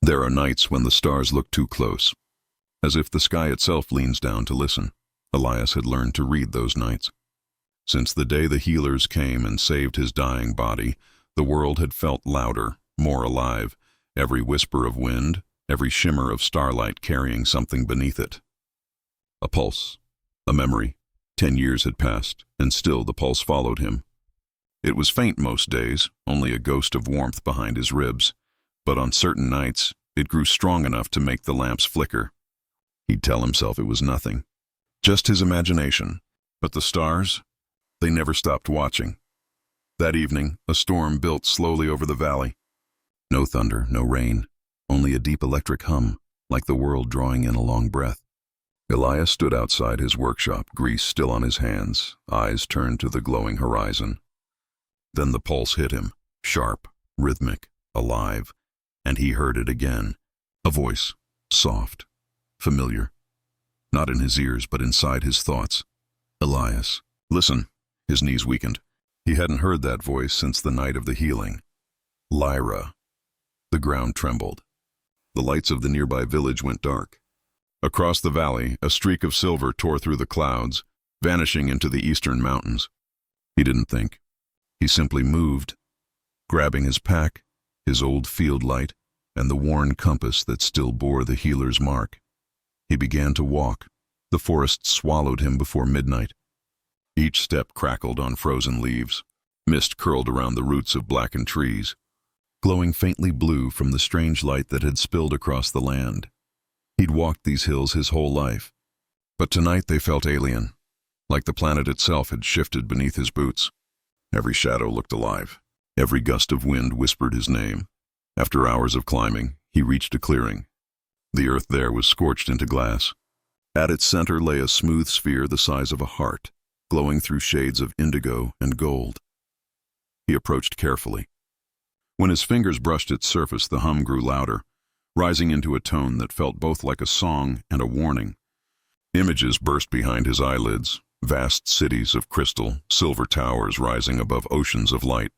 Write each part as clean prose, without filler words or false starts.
There are nights when the stars look too close, as if the sky itself leans down to listen. Elias had learned to read those nights. Since the day the healers came and saved his dying body, the world had felt louder, more alive, every whisper of wind, every shimmer of starlight carrying something beneath it. A pulse, a memory. 10 years had passed, and still the pulse followed him. It was faint most days, only a ghost of warmth behind his ribs, but on certain nights it grew strong enough to make the lamps flicker. He'd tell himself it was nothing, just his imagination, but the stars, they never stopped watching. That evening, a storm built slowly over the valley. No thunder, no rain, only a deep electric hum, like the world drawing in a long breath. Elias stood outside his workshop, grease still on his hands, eyes turned to the glowing horizon. Then the pulse hit him, sharp, rhythmic, alive, and he heard it again. A voice, soft, familiar. Not in his ears, but inside his thoughts. Elias, listen. His knees weakened. He hadn't heard that voice since the night of the healing. Lyra. The ground trembled. The lights of the nearby village went dark. Across the valley, a streak of silver tore through the clouds, vanishing into the eastern mountains. He didn't think. He simply moved, grabbing his pack, his old field light, and the worn compass that still bore the healer's mark. He began to walk. The forest swallowed him before midnight. Each step crackled on frozen leaves. Mist curled around the roots of blackened trees, glowing faintly blue from the strange light that had spilled across the land. He'd walked these hills his whole life, but tonight they felt alien, like the planet itself had shifted beneath his boots. Every shadow looked alive. Every gust of wind whispered his name. After hours of climbing, he reached a clearing. The earth there was scorched into glass. At its center lay a smooth sphere the size of a heart, glowing through shades of indigo and gold. He approached carefully. When his fingers brushed its surface, the hum grew louder, rising into a tone that felt both like a song and a warning. Images burst behind his eyelids, vast cities of crystal, silver towers rising above oceans of light.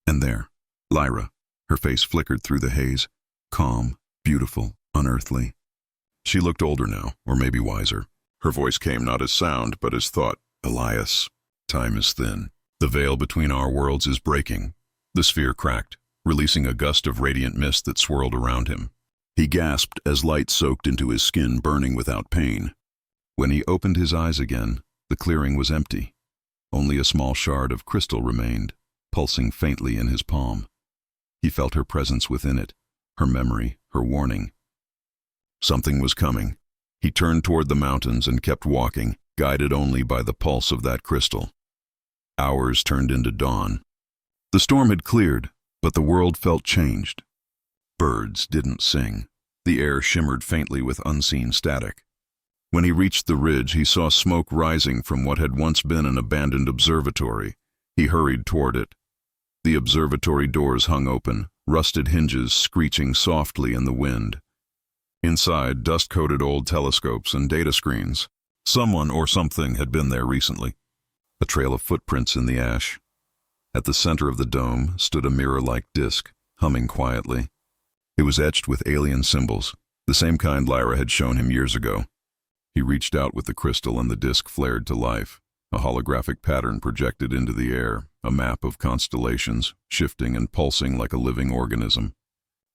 And there, Lyra, her face flickered through the haze, calm, beautiful, unearthly. She looked older now, or maybe wiser. Her voice came not as sound, but as thought. Elias, time is thin. The veil between our worlds is breaking. The sphere cracked, releasing a gust of radiant mist that swirled around him. He gasped as light soaked into his skin, burning without pain. When he opened his eyes again, the clearing was empty. Only a small shard of crystal remained, pulsing faintly in his palm. He felt her presence within it, her memory, her warning. Something was coming. He turned toward the mountains and kept walking, guided only by the pulse of that crystal. Hours turned into dawn. The storm had cleared, but the world felt changed. Birds didn't sing. The air shimmered faintly with unseen static. When he reached the ridge, he saw smoke rising from what had once been an abandoned observatory. He hurried toward it. The observatory doors hung open, rusted hinges screeching softly in the wind. Inside, dust-coated old telescopes and data screens. Someone or something had been there recently. A trail of footprints in the ash. At the center of the dome stood a mirror-like disc, humming quietly. It was etched with alien symbols, the same kind Lyra had shown him years ago. He reached out with the crystal and the disc flared to life. A holographic pattern projected into the air, a map of constellations, shifting and pulsing like a living organism.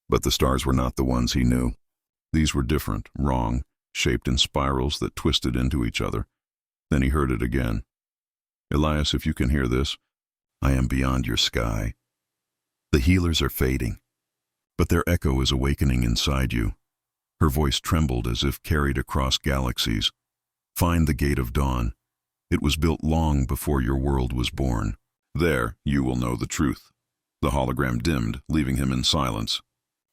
But the stars were not the ones he knew. These were different, wrong, shaped in spirals that twisted into each other. Then he heard it again. Elias, if you can hear this, I am beyond your sky. The healers are fading, but their echo is awakening inside you. Her voice trembled as if carried across galaxies. Find the gate of dawn. It was built long before your world was born. There, you will know the truth. The hologram dimmed, leaving him in silence.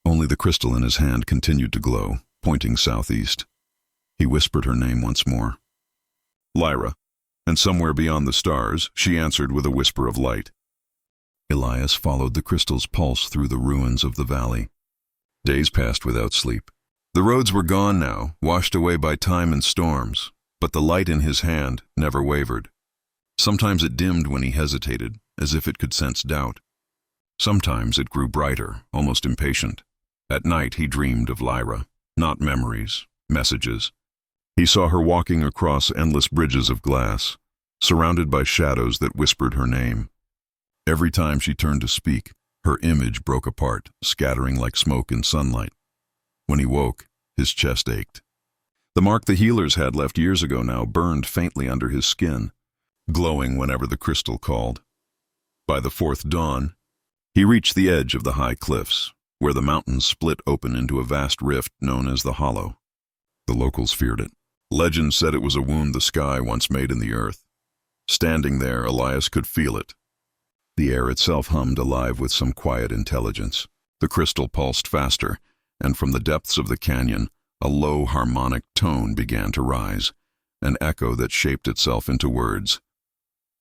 Only the crystal in his hand continued to glow, pointing southeast. He whispered her name once more. Lyra. And somewhere beyond the stars, she answered with a whisper of light. Elias followed the crystal's pulse through the ruins of the valley. Days passed without sleep. The roads were gone now, washed away by time and storms, but the light in his hand never wavered. Sometimes it dimmed when he hesitated, as if it could sense doubt. Sometimes it grew brighter, almost impatient, At night he dreamed of Lyra, not memories, messages. He saw her walking across endless bridges of glass, surrounded by shadows that whispered her name. Every time she turned to speak, her image broke apart, scattering like smoke in sunlight. When he woke, his chest ached. The mark the healers had left years ago now burned faintly under his skin, glowing whenever the crystal called. By the fourth dawn, he reached the edge of the high cliffs, where the mountains split open into a vast rift known as the Hollow. The locals feared it. Legend said it was a wound the sky once made in the earth. Standing there, Elias could feel it. The air itself hummed alive with some quiet intelligence. The crystal pulsed faster, and from the depths of the canyon, a low harmonic tone began to rise, an echo that shaped itself into words.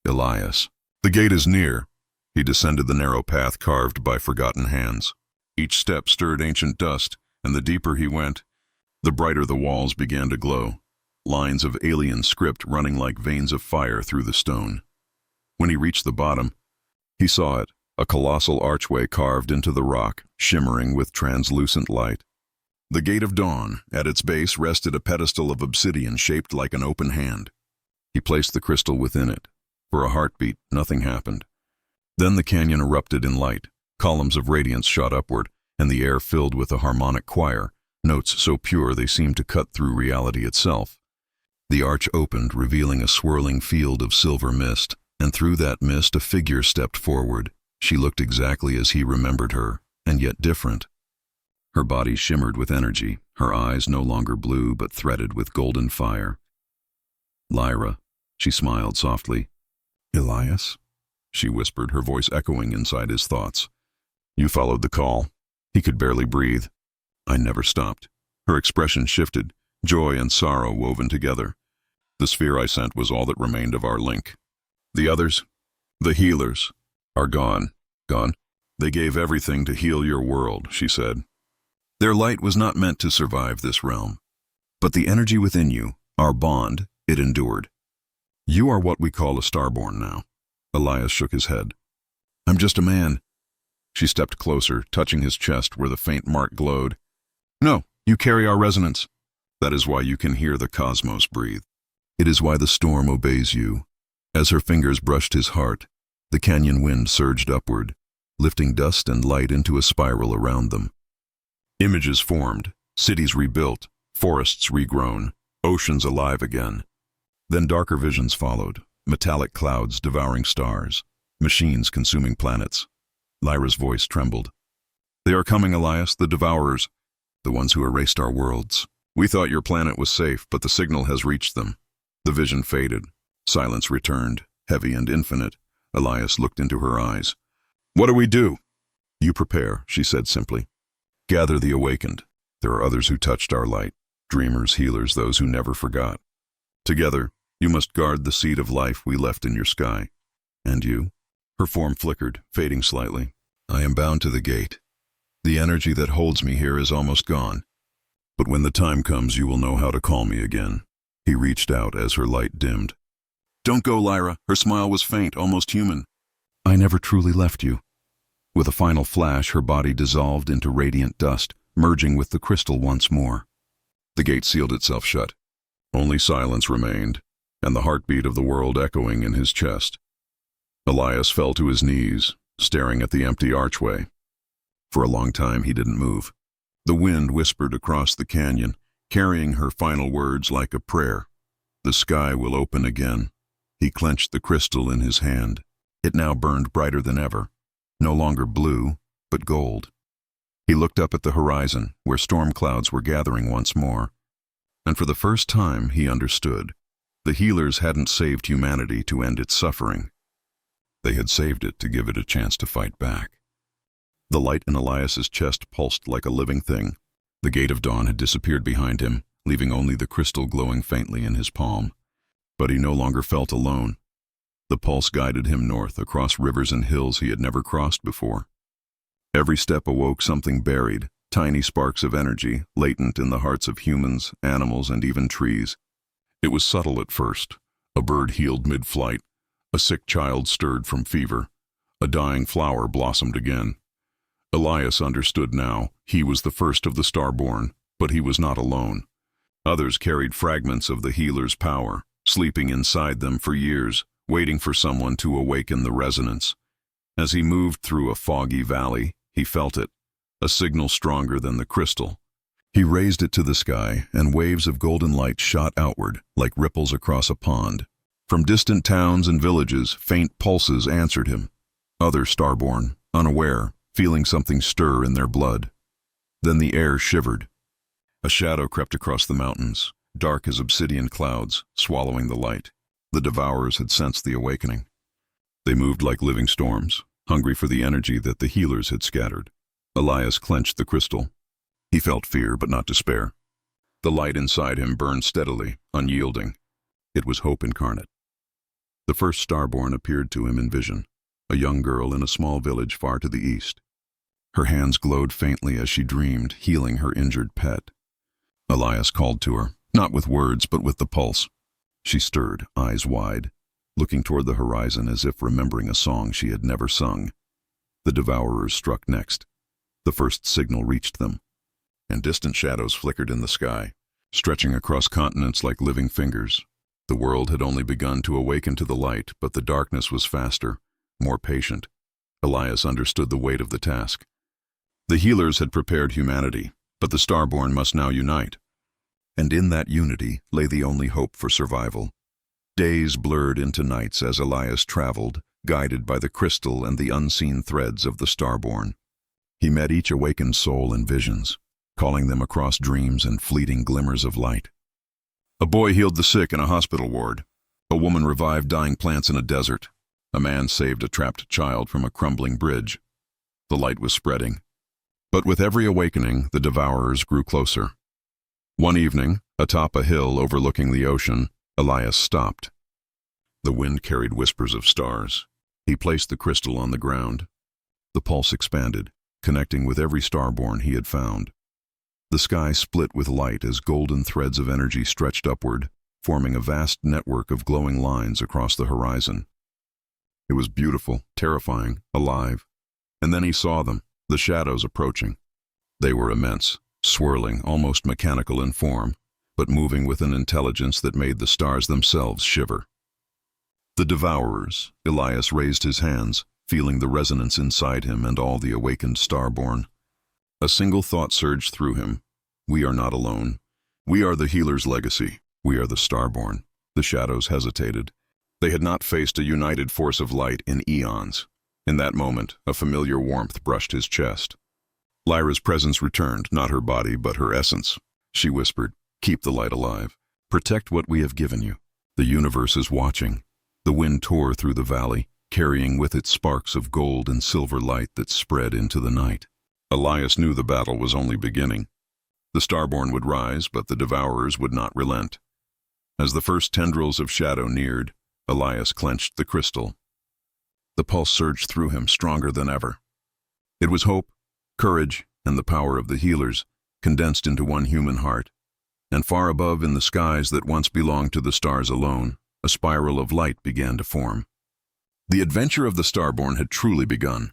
Elias. The gate is near. He descended the narrow path carved by forgotten hands. Each step stirred ancient dust, and the deeper he went, the brighter the walls began to glow, lines of alien script running like veins of fire through the stone. When he reached the bottom, he saw it, a colossal archway carved into the rock, shimmering with translucent light. The Gate of Dawn, at its base, rested a pedestal of obsidian shaped like an open hand. He placed the crystal within it. For a heartbeat, nothing happened. Then the canyon erupted in light. Columns of radiance shot upward, and the air filled with a harmonic choir, notes so pure they seemed to cut through reality itself. The arch opened, revealing a swirling field of silver mist, and through that mist a figure stepped forward. She looked exactly as he remembered her, and yet different. Her body shimmered with energy, her eyes no longer blue but threaded with golden fire. Lyra, she smiled softly. Elias, she whispered, her voice echoing inside his thoughts. You followed the call. He could barely breathe. I never stopped. Her expression shifted, joy and sorrow woven together. The sphere I sent was all that remained of our link. The others, the healers, are gone. Gone? They gave everything to heal your world, she said. Their light was not meant to survive this realm. But the energy within you, our bond, it endured. You are what we call a Starborn now. Elias shook his head. I'm just a man. She stepped closer, touching his chest where the faint mark glowed. No, you carry our resonance. That is why you can hear the cosmos breathe. It is why the storm obeys you. As her fingers brushed his heart, the canyon wind surged upward, lifting dust and light into a spiral around them. Images formed, cities rebuilt, forests regrown, oceans alive again. Then darker visions followed, metallic clouds devouring stars, machines consuming planets. Lyra's voice trembled. They are coming, Elias, the devourers, the ones who erased our worlds. We thought your planet was safe, but the signal has reached them. The vision faded. Silence returned, heavy and infinite. Elias looked into her eyes. What do we do? You prepare, she said simply. Gather the awakened. There are others who touched our light. Dreamers, healers, those who never forgot. Together, you must guard the seed of life we left in your sky. And you? Her form flickered, fading slightly. I am bound to the gate. The energy that holds me here is almost gone. But when the time comes, you will know how to call me again. He reached out as her light dimmed. Don't go, Lyra. Her smile was faint, almost human. I never truly left you. With a final flash, her body dissolved into radiant dust, merging with the crystal once more. The gate sealed itself shut. Only silence remained, and the heartbeat of the world echoing in his chest. Elias fell to his knees, staring at the empty archway. For a long time he didn't move. The wind whispered across the canyon, carrying her final words like a prayer. The sky will open again. He clenched the crystal in his hand. It now burned brighter than ever, no longer blue, but gold. He looked up at the horizon, where storm clouds were gathering once more. And for the first time he understood. The healers hadn't saved humanity to end its suffering. They had saved it to give it a chance to fight back. The light in Elias's chest pulsed like a living thing. The Gate of Dawn had disappeared behind him, leaving only the crystal glowing faintly in his palm. But he no longer felt alone. The pulse guided him north, across rivers and hills he had never crossed before. Every step awoke something buried, tiny sparks of energy, latent in the hearts of humans, animals, and even trees. It was subtle at first. A bird healed mid-flight. A sick child stirred from fever. A dying flower blossomed again. Elias understood now. He was the first of the Starborn, but he was not alone. Others carried fragments of the healer's power, sleeping inside them for years, waiting for someone to awaken the resonance. As he moved through a foggy valley, he felt it, a signal stronger than the crystal. He raised it to the sky, and waves of golden light shot outward, like ripples across a pond. From distant towns and villages, faint pulses answered him. Other Starborn, unaware, feeling something stir in their blood. Then the air shivered. A shadow crept across the mountains, dark as obsidian clouds, swallowing the light. The Devourers had sensed the awakening. They moved like living storms, hungry for the energy that the healers had scattered. Elias clenched the crystal. He felt fear, but not despair. The light inside him burned steadily, unyielding. It was hope incarnate. The first Starborn appeared to him in vision, a young girl in a small village far to the east. Her hands glowed faintly as she dreamed, healing her injured pet. Elias called to her, not with words, but with the pulse. She stirred, eyes wide, looking toward the horizon as if remembering a song she had never sung. The Devourers struck next. The first signal reached them, and distant shadows flickered in the sky, stretching across continents like living fingers. The world had only begun to awaken to the light, but the darkness was faster, more patient. Elias understood the weight of the task. The healers had prepared humanity, but the Starborn must now unite. And in that unity lay the only hope for survival. Days blurred into nights as Elias traveled, guided by the crystal and the unseen threads of the Starborn. He met each awakened soul in visions, calling them across dreams and fleeting glimmers of light. A boy healed the sick in a hospital ward. A woman revived dying plants in a desert. A man saved a trapped child from a crumbling bridge. The light was spreading. But with every awakening, the Devourers grew closer. One evening, atop a hill overlooking the ocean, Elias stopped. The wind carried whispers of stars. He placed the crystal on the ground. The pulse expanded, connecting with every Starborn he had found. The sky split with light as golden threads of energy stretched upward, forming a vast network of glowing lines across the horizon. It was beautiful, terrifying, alive. And then he saw them, the shadows approaching. They were immense, swirling, almost mechanical in form, but moving with an intelligence that made the stars themselves shiver. The Devourers. Elias raised his hands, feeling the resonance inside him and all the awakened Starborn. A single thought surged through him. We are not alone. We are the healer's legacy. We are the Starborn. The shadows hesitated. They had not faced a united force of light in eons. In that moment, a familiar warmth brushed his chest. Lyra's presence returned, not her body, but her essence. She whispered, "Keep the light alive. Protect what we have given you. The universe is watching." The wind tore through the valley, carrying with it sparks of gold and silver light that spread into the night. Elias knew the battle was only beginning. The Starborn would rise, but the Devourers would not relent. As the first tendrils of shadow neared, Elias clenched the crystal. The pulse surged through him, stronger than ever. It was hope, courage, and the power of the healers, condensed into one human heart. And far above, in the skies that once belonged to the stars alone, a spiral of light began to form. The adventure of the Starborn had truly begun.